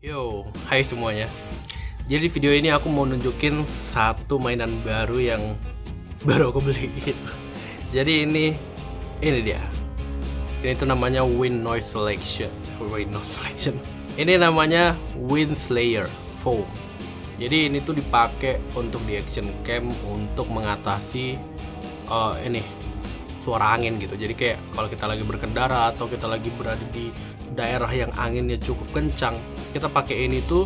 Yo, hai semuanya. Jadi video ini aku mau nunjukin satu mainan baru yang baru aku beli gitu. Jadi ini dia. Ini tuh namanya Wind Noise Selection. Ini namanya Wind Slayer Foam. Jadi ini tuh dipakai untuk di action cam untuk mengatasi ini suara angin gitu. Jadi kayak kalau kita lagi berkendara atau kita lagi berada di daerah yang anginnya cukup kencang, kita pakai ini tuh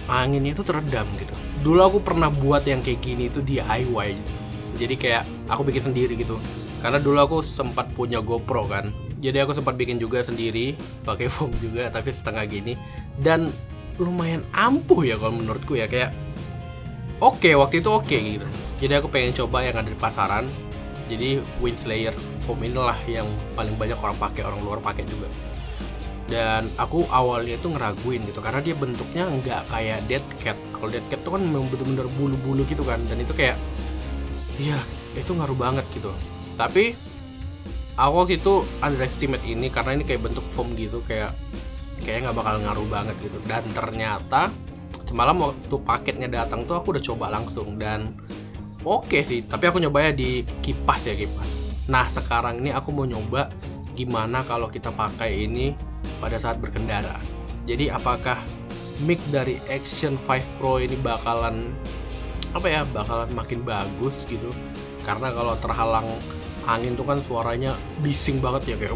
anginnya tuh teredam gitu. Dulu aku pernah buat yang kayak gini tuh DIY gitu. Jadi kayak aku bikin sendiri gitu. Karena dulu aku sempat punya GoPro kan. Jadi aku sempat bikin juga sendiri, pakai foam juga tapi setengah gini, dan lumayan ampuh ya kalau menurutku ya, kayak waktu itu oke gitu. Jadi aku pengen coba yang ada di pasaran. Jadi Wind Slayer Foam inilah yang paling banyak orang pakai, orang luar pakai juga. Dan aku awalnya tuh ngeraguin gitu karena dia bentuknya nggak kayak Dead Cat. Kalau Dead Cat tuh kan memang bener-bener bulu-bulu gitu kan, dan itu kayak iya itu ngaruh banget gitu. Tapi aku waktu itu underestimate ini karena ini kayak bentuk foam gitu, kayaknya nggak bakal ngaruh banget gitu. Dan ternyata semalam waktu paketnya datang tuh aku udah coba langsung dan oke sih. Tapi aku nyobanya di kipas. Nah sekarang ini aku mau nyoba gimana kalau kita pakai ini pada saat berkendara. Jadi apakah mic dari Action 5 Pro ini bakalan makin bagus gitu. Karena kalau terhalang angin tuh kan suaranya bising banget ya, kayak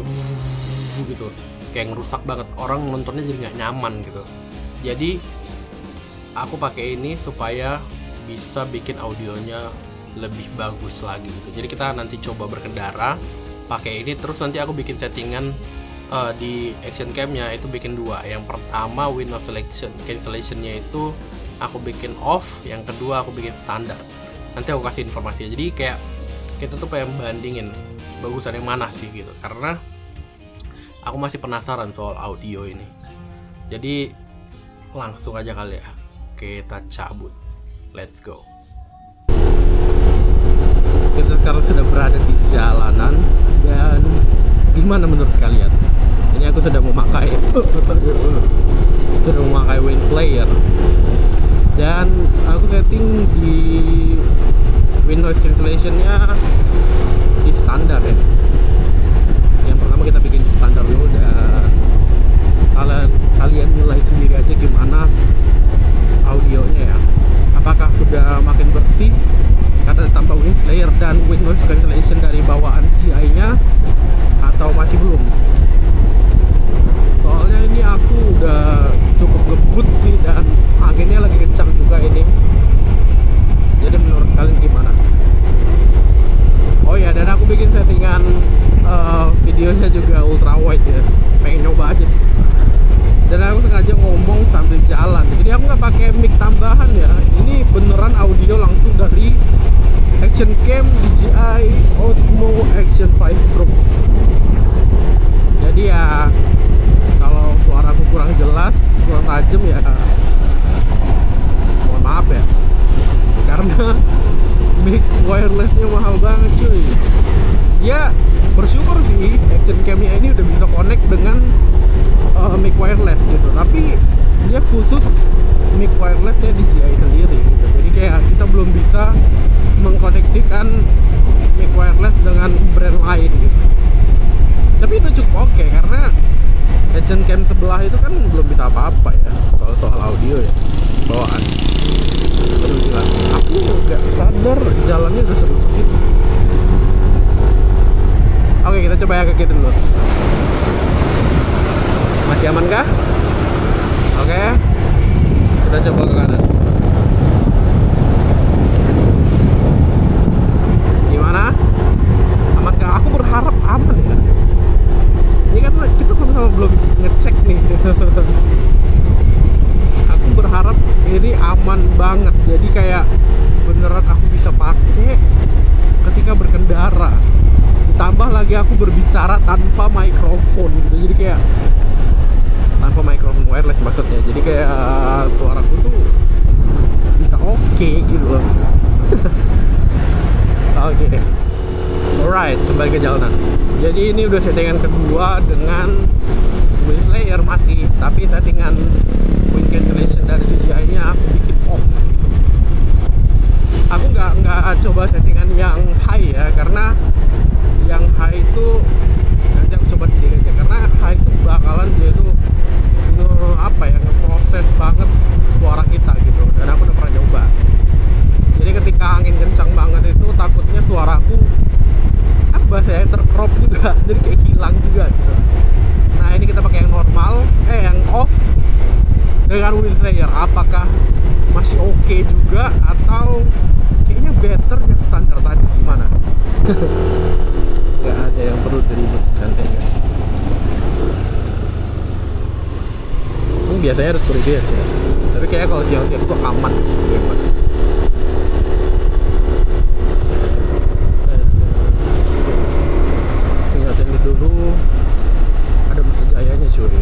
gitu, kayak ngerusak banget, orang nontonnya jadi nggak nyaman gitu. Jadi aku pakai ini supaya bisa bikin audionya lebih bagus lagi gitu. Jadi kita nanti coba berkendara pakai ini, terus nanti aku bikin settingan di action camnya itu bikin dua. Yang pertama wind noise cancellationnya itu aku bikin off, yang kedua aku bikin standar. Nanti aku kasih informasinya. Jadi kayak kita tuh pengen bandingin bagusan yang mana sih gitu, karena aku masih penasaran soal audio ini. Jadi langsung aja kali ya kita cabut, let's go. Kita sekarang sudah berada di jalanan, dan gimana menurut kalian? Ini aku sudah memakai Wind Slayer, dan aku setting di wind noise cancellation-nya di standar ya. Yang pertama kita bikin standar dulu, dan kalian nilai sendiri aja gimana audionya ya. Apakah sudah makin bersih karena ditambah Wind Slayer dan wind noise cancellation dari bawaan DJI-nya, atau masih belum? Soalnya ini aku udah cukup ngebut sih, dan anginnya lagi kencang juga ini. Jadi menurut kalian gimana? Oh ya, dan aku bikin settingan videonya juga ultra wide ya, pengen nyoba aja sih. Dan aku sengaja ngomong sambil jalan, jadi aku nggak pakai mic tambahan ya. Ini beneran audio langsung dari action cam DJI Osmo Action 5 Pro. Jadi ya kalau suaraku kurang jelas, kurang tajam ya mohon maaf ya, karena mic wirelessnya mahal banget cuy. Ya bersyukur sih action camnya ini udah bisa connect dengan mic wireless gitu, tapi dia khusus mic wirelessnya DJI sendiri gitu. Jadi kayak kita belum bisa mengkoneksikan mic wireless dengan brand lain gitu. Tapi itu cukup oke, karena action cam sebelah itu kan belum bisa apa-apa ya kalau soal audio ya bawaan. Aduh gila, aku nggak sadar jalannya udah serusuk gitu. Oke, kita coba ya ke kiri dulu. Masih aman kah? Oke, kita coba ke kanan. Gimana? Aman kah? Aku berharap aman ya. Ini kan kita sama-sama belum ngecek nih. Aku berharap ini aman banget. Jadi kayak beneran aku bisa pakai ketika berkendara. Ditambah lagi aku berbicara tanpa mikrofon gitu. Jadi kayak tanpa mikrofon wireless maksudnya. Jadi kayak suaraku tuh bisa oke gitu loh. Oke. Alright, kembali ke jalanan. Jadi ini udah settingan kedua dengan Wind Slayer masih, tapi settingan coba settingan yang high ya, karena yang high itu nanti aku coba sendiri aja, karena high itu bakalan dia itu ngeproses banget suara kita gitu, dan aku udah pernah coba. Jadi ketika angin kencang banget itu takutnya suaraku bahasanya tercrop juga, jadi kayak hilang juga gitu. Nah ini kita pakai yang normal, yang off dengan wind slayer. Apakah masih oke juga atau kayaknya better yang standar tadi, gimana? Gak ada yang perlu diributkan kayaknya. Ini biasanya harus berbeda sih, tapi kayaknya kalau siang-siang itu aman bebas. Ingatin dulu ada masa jayanya cuy.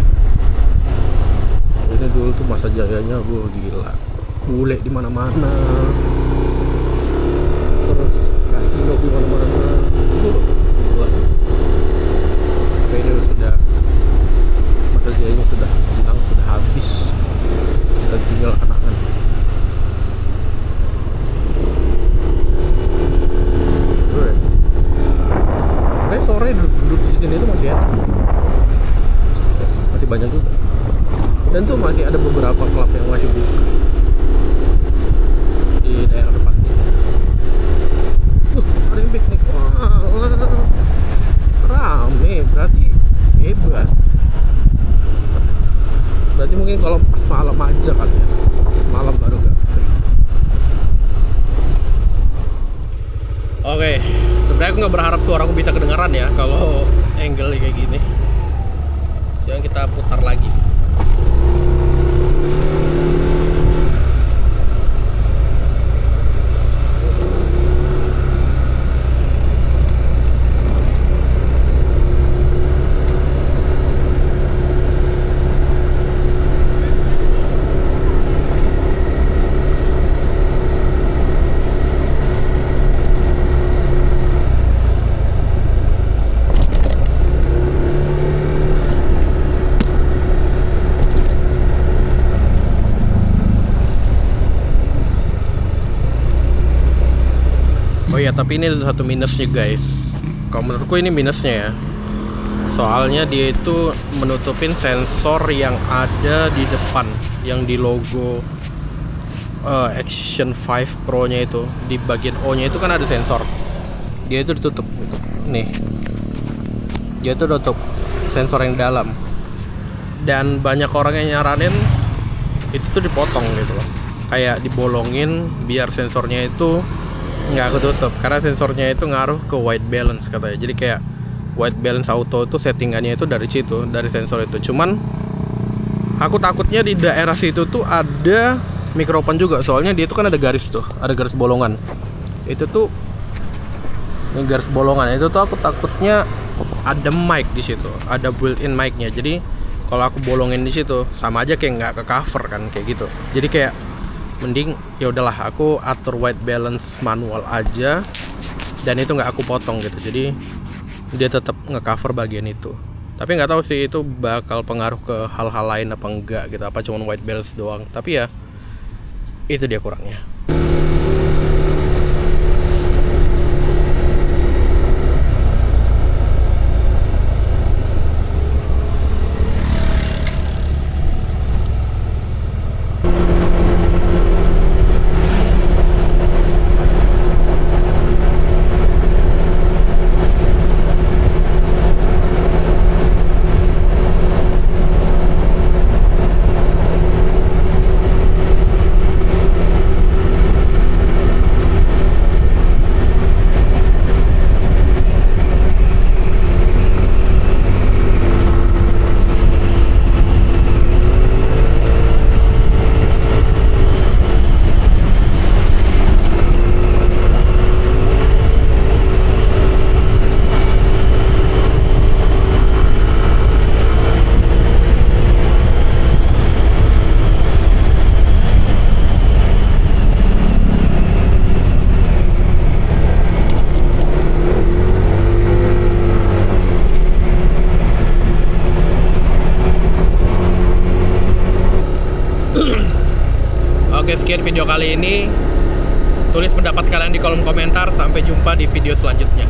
Ini dulu tuh masa jayanya, gue gila, bule di mana-mana, terus kasino di mana-mana, gila. Tapi ini sudah masa jayanya sudah hilang, sudah habis, sudah tinggal angan-angan. Sore duduk di sini itu masih enak, masih banyak juga, dan tuh masih ada beberapa klub yang masih buka di daerah depan ini. Ada yang piknik, wah, rame, berarti bebas. Berarti mungkin kalau pas malam aja kali ya, malam baru gak free. Oke, sebenarnya aku nggak berharap suaraku bisa kedengaran ya kalau angle kayak gini. Sekarang kita putar lagi. Oh ya, tapi ini ada satu minusnya guys. Kalau menurutku ini minusnya ya. Soalnya dia itu menutupin sensor yang ada di depan, yang di logo Action 5 Pro nya itu. Di bagian O nya itu kan ada sensor. Dia itu ditutup gitu. Nih, dia itu tutup sensor yang dalam. Dan banyak orang yang nyaranin itu tuh dipotong gitu loh, kayak dibolongin biar sensornya itu nggak ketutup, karena sensornya itu ngaruh ke white balance katanya. Jadi kayak white balance auto itu settingannya itu dari situ, dari sensor itu. Cuman aku takutnya di daerah situ tuh ada mikrofon juga, soalnya dia itu kan ada garis tuh, ada garis bolongan. Itu tuh, ini garis bolongan itu tuh aku takutnya ada mic di situ, ada built-in mic-nya. Jadi kalau aku bolongin di situ sama aja kayak nggak ke cover kan, kayak gitu. Jadi kayak mending ya udahlah, aku atur white balance manual aja dan itu nggak aku potong gitu. Jadi dia tetap ngecover bagian itu. Tapi nggak tahu sih itu bakal pengaruh ke hal-hal lain apa enggak gitu, apa cuma white balance doang. Tapi ya itu dia kurangnya. Oke, sekian video kali ini. Tulis pendapat kalian di kolom komentar. Sampai jumpa di video selanjutnya.